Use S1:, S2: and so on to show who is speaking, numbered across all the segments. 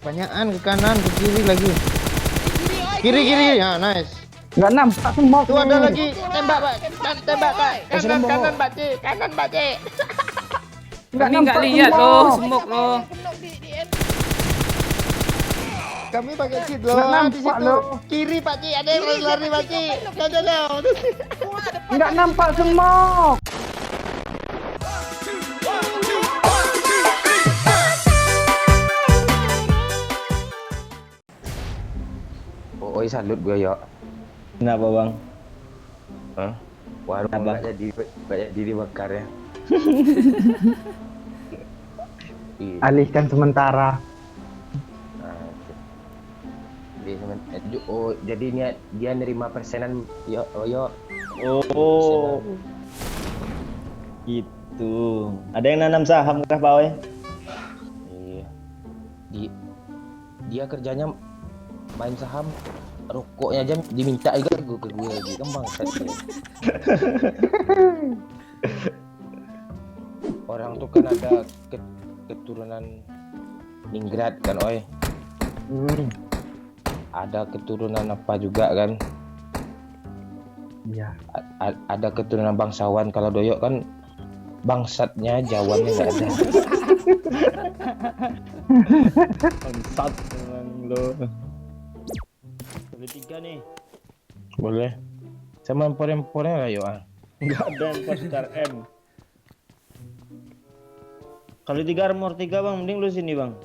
S1: Banyakan ke kanan, ke kiri lagi. Kiri, ya, nice.
S2: Nggak nampak semua.
S1: Tuh ada lagi, tembak, Pak. Tembak, Pak. Kanan, Pak C. Kanan, Pak C.
S3: Kami nggak lihat loh, smoke loh.
S1: Kami pakai kit
S2: Nggak
S1: loh, di
S2: nampak
S1: situ.
S2: loh.
S1: Kiri, Pak C. Ada yang lari, Pak C. Jauh.
S2: Nggak nampak semua.
S1: Oh, salut gue, yo.
S4: Kenapa bang?
S1: Hah? Warung
S4: Apa?
S1: nggak jadi dibakar ya. Iya.
S2: Alihkan sementara.
S1: Nah, jadi dia nerima persenan, yo.
S4: Oh, gitu. Ada yang nanam saham kah Pak Oy?
S1: Iya. Dia kerjanya main saham, rokoknya aja diminta juga ke gue lagi kan bangsat dia. Orang tuh kan ada keturunan Ningrat kan, oi. Ada keturunan apa juga kan?
S2: Iya.
S1: Ada keturunan bangsawan. Kalau Doyok kan bangsatnya Jawannya nggak ada.
S4: Bangsat memang lo. Kali 3 nih.
S1: Boleh. Sama empor-empornya lah yuk.
S4: Enggak ada yang poster M. Kali 3 armor 3 bang, mending lu sini bang.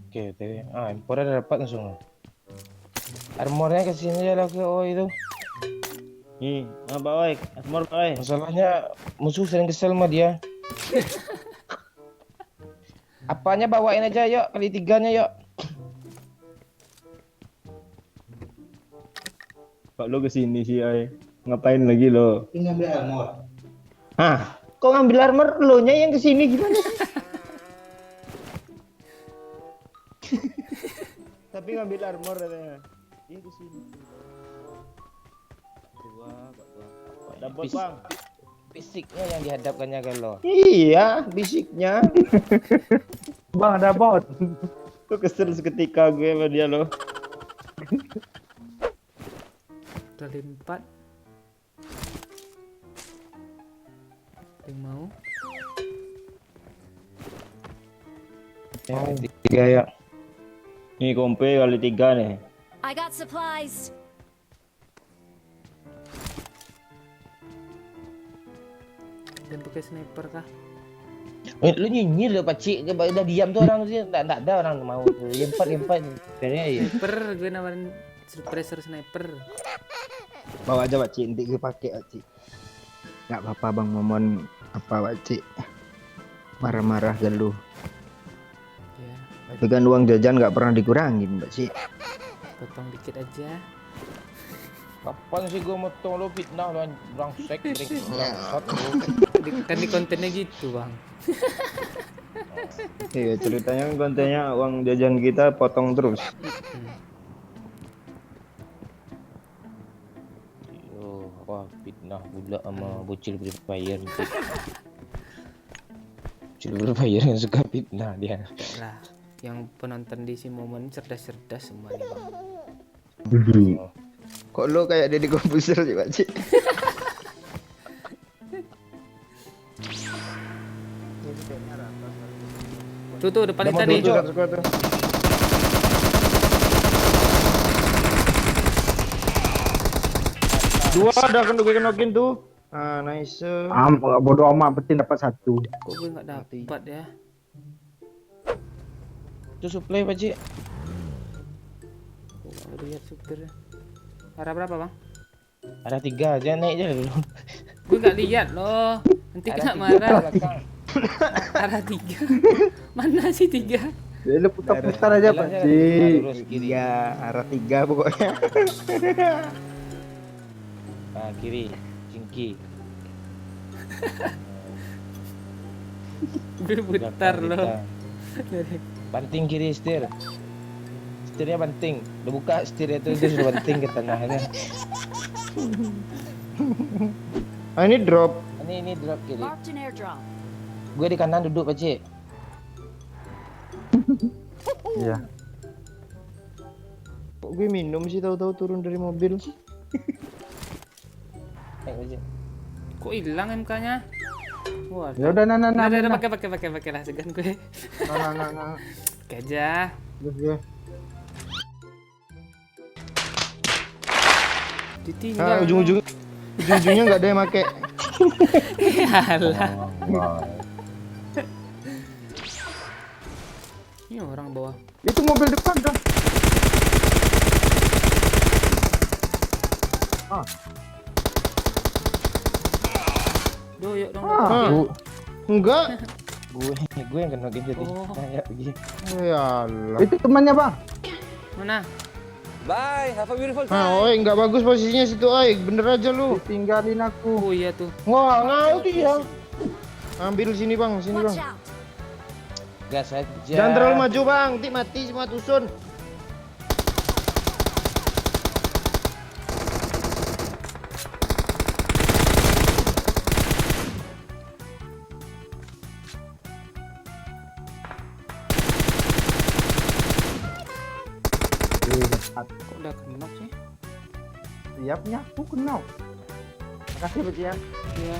S1: Oke, empornya udah dapat langsung. Armornya ke sini aja lah ke itu.
S4: Nih, Pak Oy, armor Pak Oy.
S1: Masalahnya musuh sering kesel sama dia. Apanya bawain aja yuk, kali 3-nya yuk.
S4: Pak lo kesini sih Oy. Ngapain lagi lo?
S1: Ngambil armor.
S4: Hah? Kok ngambil armor lo nya yang kesini gimana sih? Tapi ngambil armor katanya. Dia kesini. Ada bot bang.
S1: Fisiknya yang dihadapkannya kan lo.
S4: Iya, bisiknya.
S2: Bang ada bot.
S4: Tuh kesel seketika gue sama dia lo.
S3: Kali 4. Yang mau?
S1: Yang 3 ya.
S4: Nih kompe kali 3 nih.
S5: I got supplies.
S3: Dan pakai sniper kah?
S1: Lu nyinyir lo Pakcik, udah diam tuh orang sih, enggak ada orang mau lempar kayaknya ya.
S3: Sniper, gue nawarin suppressor sniper.
S2: Bawa aja Pak Cik, nanti gue pakai Pak Cik. Nggak apa-apa Bang Momon apa Pak Cik. Marah-marah geluh.
S3: Ya,
S2: Tapi kan uang jajan nggak pernah dikurangin Pak Cik.
S3: potong dikit aja.
S1: Kapan sih gua motong lo fitnah lo brangsek brangsat lo.
S3: Kan di kontennya gitu bang.
S4: Iya ceritanya kan kontennya uang jajan kita potong terus.
S1: Yo, wah fitnah pula sama bocil Free Fire gitu. Bocil Free Fire yang suka fitnah dia.
S3: Lah, yang penonton di si momen cerdas-cerdas semua nih bang.
S2: Kok lo kayak Deddy Kompuser sih Pak Cik?
S3: Tuh depan kita nih.
S4: Dua ada kan gue kenokin tuh. Ah nice.
S2: Bodoh amat, penting dapat 1.
S3: Kok gue nggak dapat ya?
S1: Itu supply Pakcik.
S3: Kok nggak lihat supirnya? Arah berapa bang?
S1: Ada 3 aja naik aja dulu.
S3: Gue nggak lihat loh. Nanti kena marah. Arah 3. Mana sih 3?
S2: Jadi lo putar-putar aja Pak
S1: Jalan-jalan.
S2: Cik.
S1: Lurus kiri.
S2: Iya, arah 3 pokoknya.
S1: Ah kiri, jingki.
S3: Gue putar
S1: Belakang
S3: loh.
S1: kita. Banting kiri setir. Setirnya banting. Udah buka setirnya itu dia sudah banting ke tengahnya.
S2: Ah ini drop.
S1: Ini drop kiri.
S5: Marked an airdrop.
S1: Gue di kanan duduk Pakcik.
S2: Iya. gue minum sih tahu-tahu turun dari mobil.
S1: Cik.
S3: Kok hilang MK-nya? Wah.
S2: Ya udah nah.
S3: Udah, pakai lah segan gue.
S2: Nah.
S3: Oke aja.
S2: Terus gue.
S3: Ditinggal.
S2: Ujung-ujungnya nggak ada yang make.
S3: Yalah. Ini orang bawah.
S2: Itu mobil depan dong.
S3: Doyok dong.
S2: Enggak.
S1: Gue yang kena game jadi.
S3: Oh.
S1: Nah, ya pergi.
S2: Ya Allah. Itu temannya bang.
S3: Mana?
S2: Oi, nggak bagus posisinya situ, oi. Bener aja lu. Tinggalin aku.
S3: Oh iya tuh.
S4: Wah, ngau dia.
S2: Ambil sini bang, sini
S5: Watch
S2: bang.
S5: out.
S1: Gas aja.
S2: Jangan terlalu maju bang, nanti mati semua tusun.
S3: Kok udah kenok sih?
S2: Siapnya aku kenal. Makasih Pak ya.
S3: Iya.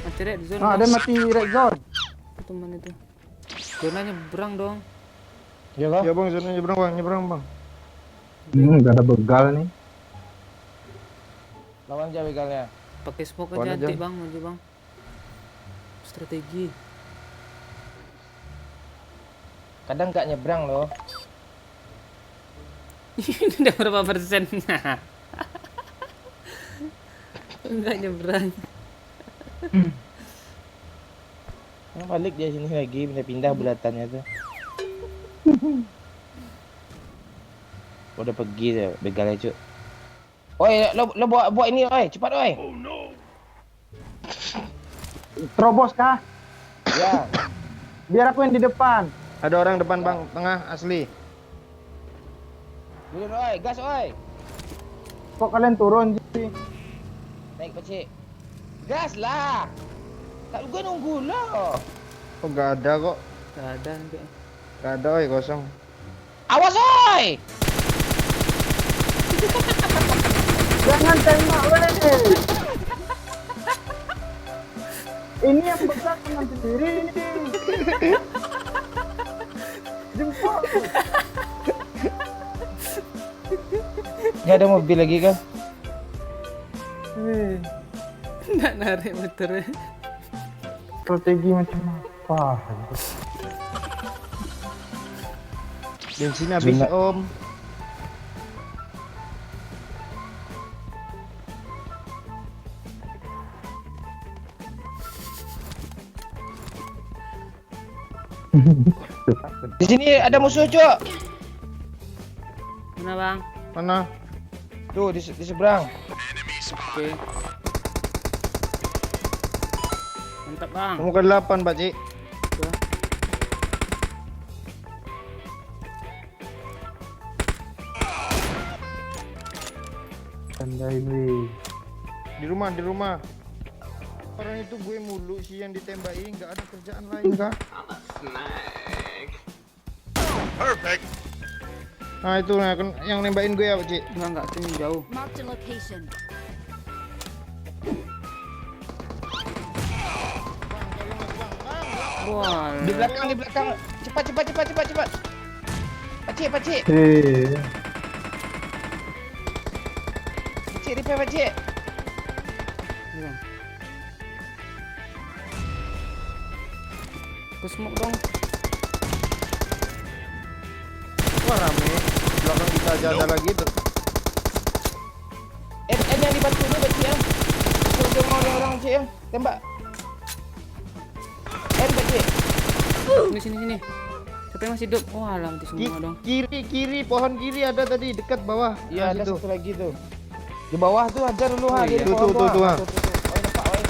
S3: Mati rek di zona.
S2: Ada mati red zone.
S3: Itu teman itu. Zona nyebrang dong.
S1: Ya kah?
S2: Ya bang, zona nyebrang bang.
S6: Nggak ada begal nih.
S1: Lawan aja begalnya.
S3: Pakai smoke
S2: Lawan
S3: aja
S2: aja.
S3: nanti bang, maju bang. Strategi.
S1: Kadang nggak nyebrang loh.
S3: Ini udah berapa persennya? Enggak nyebrang.
S1: Yang balik dia sini lagi pindah-pindah bulatannya tuh. Udah pergi tuh begalnya cuk. Oi, lo buat ini oi, cepat oi.
S2: Terobos kah?
S1: Ya.
S2: Biar aku yang di depan. Ada orang depan bang, tengah asli.
S1: Turun oi, gas oi.
S2: Kok kalian turun sih?
S1: Naik pecik. Gas lah. Tak gue nunggu lo.
S2: Kok gak ada kok?
S3: Gak ada nih.
S2: Gak ada, oi kosong.
S1: Awas oi.
S2: Jangan tembak weh. Ini yang besar teman sendiri ini. Jempol.
S1: Gak ada mobil lagi kan?
S3: Nggak narik motornya.
S6: Strategi macam apa?
S2: Bensin habis
S1: Zona-
S2: om.
S1: Di sini ada musuh cuk.
S3: Mana bang?
S2: Mana?
S1: Tuh di seberang.
S3: Oke. Mantap bang.
S2: Kamu ke 8 Pak Cik.
S3: Udah.
S6: Tandain weh.
S2: Di rumah. Orang itu gue mulu sih yang ditembakin, nggak ada kerjaan lain kak. Perfect. Nah itu yang nembakin gue ya Pak Cik.
S3: Enggak ini jauh.
S5: Marked a location.
S3: Wah.
S1: Di belakang. Cepat. Pacik.
S6: Hei.
S1: Pacik repair pacik.
S3: Ini bang. Aku smoke dong.
S2: Wah rame. Belakang kita aja ada lagi tuh.
S1: Yang dibantu ni pacik ya. Suruh orang pacik ya. Tembak. Pacik.
S3: Sini. Siapa yang masih hidup? Wah, alam mati semua dong.
S2: Kiri, pohon kiri ada tadi dekat bawah.
S1: Iya, ada
S2: situ.
S1: satu lagi tuh. Di bawah tuh ada dulu
S3: Oh,
S1: ha,
S3: iya.
S1: dia di
S2: Tuh,
S1: bawah.
S2: tuh, ha.
S1: Oi, nampak oi.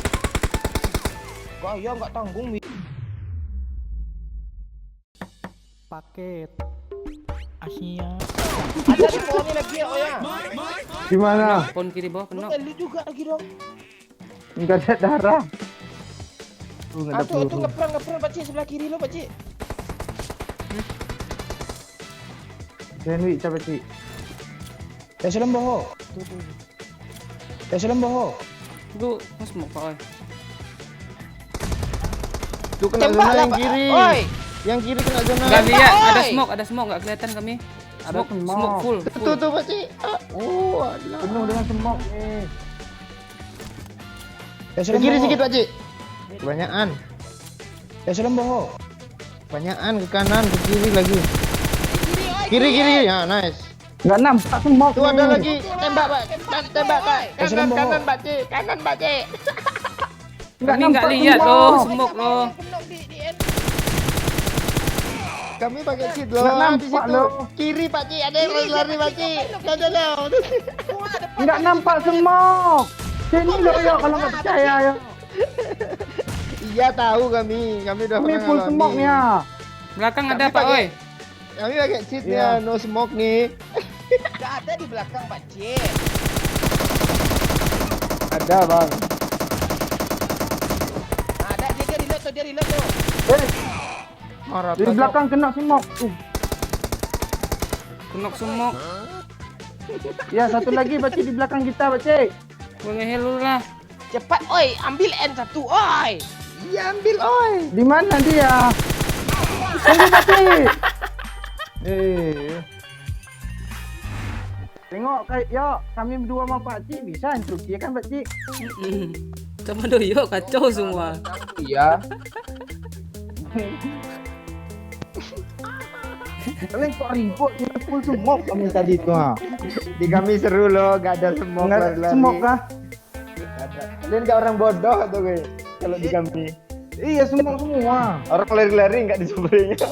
S1: Kau ya enggak tanggung.
S6: Paket Asia.
S1: Ada di bawah ni lagi oh ya.
S6: Gimana?
S3: Pohon kiri bawah kena.
S1: Lu juga lagi dong.
S6: Enggak ada darah.
S2: Nggak ada
S1: Tuh
S2: peluru.
S1: ngepran Pak Cik sebelah kiri lo Pak Cik.
S6: Sandwich siapa cik?
S1: Salam boho. Salam boho.
S3: Lu smoke Pak oi.
S2: Tuh kena zona
S1: Tembaklah
S2: yang
S1: Pak.
S2: kiri.
S1: Oi.
S2: Yang kiri kena zona.
S3: Enggak lihat,
S1: oi.
S3: ada smoke enggak kelihatan kami.
S6: Ada smoke.
S3: Smoke full.
S2: Tuh Pak Cik. Oh, alah.
S6: Penuh dengan smoke nih.
S2: Ke kiri sedikit Pak Cik. Kebanyakan.
S1: Salam boho.
S2: Kebanyakan ke kanan, ke kiri lagi. Kiri. Ya, nice.
S6: Nggak nampak smoke
S2: Tuh ada
S6: nih.
S2: lagi. Tembak, Pak. Tembak, Pak.
S1: Salam boho.
S2: Pak Cik. Kanan, Pak Cik.
S6: Nggak
S3: Kami enggak
S6: nampak
S3: lihat
S6: smoke.
S3: loh smoke loh.
S2: Kami pakai cheat
S6: Nggak
S2: loh. Di
S6: nampak
S2: situ.
S6: loh.
S2: Kiri, Pak Cik. Ada yang lari, Pak Cik. Dadah.
S6: Nggak nampak smoke. Sini loh yo kalau nggak percaya yo.
S2: Iya tahu kami. Kami udah
S6: Kami
S2: pernah
S6: full
S2: ngalami.
S6: smoke nya.
S3: Belakang
S2: Kami
S3: ada Pak
S2: pakai-
S3: oi.
S2: Kami pakai cheatnya,
S6: Iya.
S2: no smoke nih.
S1: Enggak ada di belakang Pak Cik.
S6: Ada bang.
S1: Ada dia reload tuh.
S2: Marah.
S6: Di belakang kena smoke.
S3: Knock smoke.
S6: Ya satu lagi baca di belakang kita baca.
S3: Boleh lu lah.
S1: Cepat oi, ambil N1 oi.
S2: Iya ambil, oi.
S6: Di mana dia? Tunggu baca. Tengok kayak yo kami berdua sama Pak Cik bisa instruksi ya kan Pak Cik?
S3: Sama doyo kacau semua.
S1: Iya.
S6: Kalian kok ribut kita full smoke kami tadi tuh ha.
S2: Di kami seru loh, gak ada smoke
S6: Enggak
S2: lari-lari.
S6: smoke kah?
S2: Kalian kayak orang bodoh tuh kayak kalau di kami.
S6: Iya smoke semua.
S2: Orang lari-lari nggak disembunyinya.